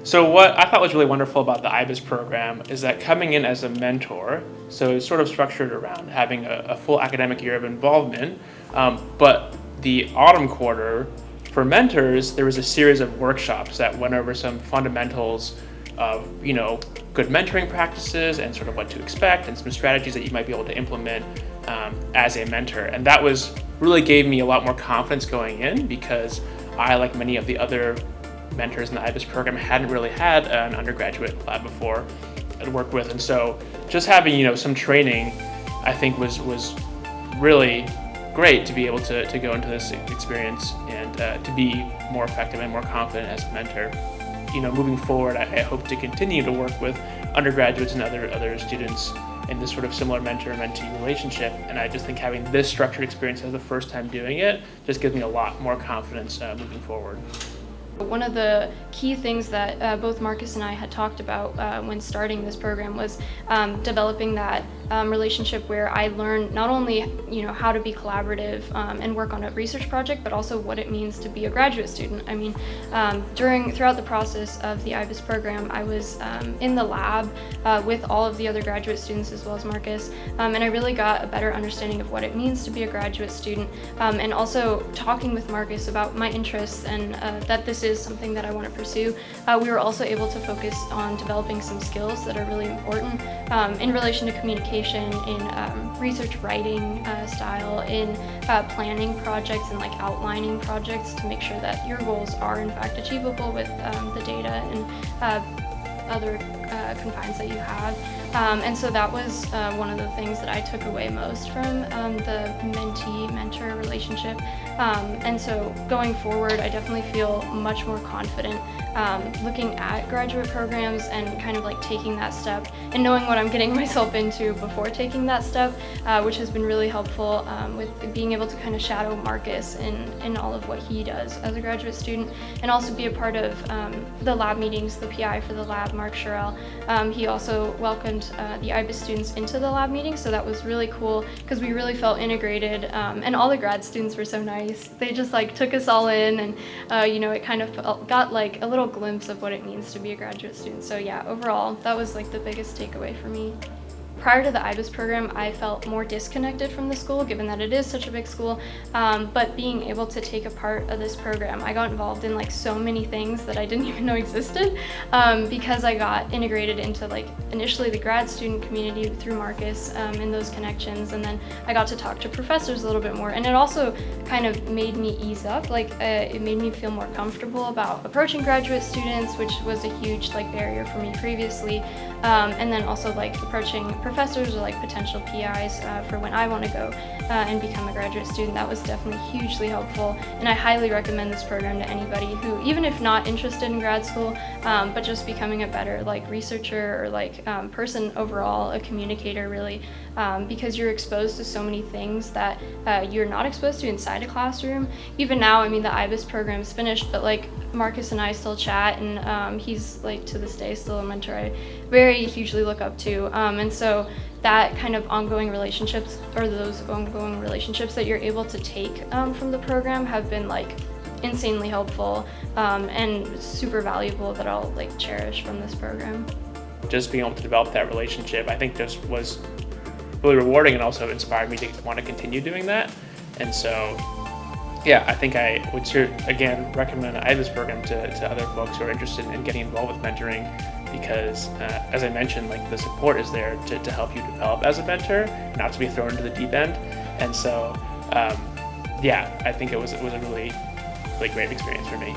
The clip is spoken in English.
So what I thought was really wonderful about the IBIS program is that coming in as a mentor, so it's sort of structured around having a full academic year of involvement, but the autumn quarter, for mentors, there was a series of workshops that went over some fundamentals of, good mentoring practices and sort of what to expect and some strategies that you might be able to implement as a mentor. And that really gave me a lot more confidence going in, because I, like many of the other mentors in the IBIS program, hadn't really had an undergraduate lab before I'd worked with. And so just having, some training, I think was really great to be able to go into this experience and to be more effective and more confident as a mentor. Moving forward, I hope to continue to work with undergraduates and other students in this sort of similar mentor-mentee relationship. And I just think having this structured experience as the first time doing it just gives me a lot more confidence moving forward. One of the key things that both Marcus and I had talked about when starting this program was developing that relationship where I learned not only how to be collaborative and work on a research project, but also what it means to be a graduate student. I mean, throughout the process of the IBIS program, I was in the lab with all of the other graduate students as well as Marcus, and I really got a better understanding of what it means to be a graduate student, and also talking with Marcus about my interests and that this is something that I want to pursue. We were also able to focus on developing some skills that are really important in relation to communication, in research writing style, in planning projects and outlining projects to make sure that your goals are in fact achievable with the data and other confines that you have. And so that was one of the things that I took away most from the mentee-mentor relationship. And so going forward, I definitely feel much more confident looking at graduate programs and kind of taking that step and knowing what I'm getting myself into before taking that step, which has been really helpful with being able to kind of shadow Marcus in all of what he does as a graduate student, and also be a part of the lab meetings. The PI for the lab, Mark Sherrill, he also welcomed the IBIS students into the lab meeting, so that was really cool because we really felt integrated, and all the grad students were so nice. They just took us all in, and it kind of got a little glimpse of what it means to be a graduate student. So yeah, overall, that was the biggest takeaway for me. Prior to the IBIS program, I felt more disconnected from the school, given that it is such a big school, but being able to take a part of this program, I got involved in so many things that I didn't even know existed, because I got integrated into initially the grad student community through Marcus and those connections, and then I got to talk to professors a little bit more, and it also kind of made me ease up, it made me feel more comfortable about approaching graduate students, which was a huge barrier for me previously, and then also approaching professors or potential PIs for when I want to go and become a graduate student. That was definitely hugely helpful, and I highly recommend this program to anybody who, even if not interested in grad school, but just becoming a better researcher or person overall, a communicator really, because you're exposed to so many things that you're not exposed to inside a classroom. Even now, I mean, the IBIS program is finished, but Marcus and I still chat, and he's to this day still a mentor I very hugely look up to, and so that kind of ongoing relationships, or those ongoing relationships that you're able to take from the program, have been insanely helpful and super valuable, that I'll cherish from this program. Just being able to develop that relationship, I think just was really rewarding, and also inspired me to want to continue doing that. And so yeah, I think I would again recommend the IBIS program to other folks who are interested in getting involved with mentoring, because as I mentioned, the support is there to help you develop as a mentor, not to be thrown into the deep end. And so yeah, I think it was a really great experience for me.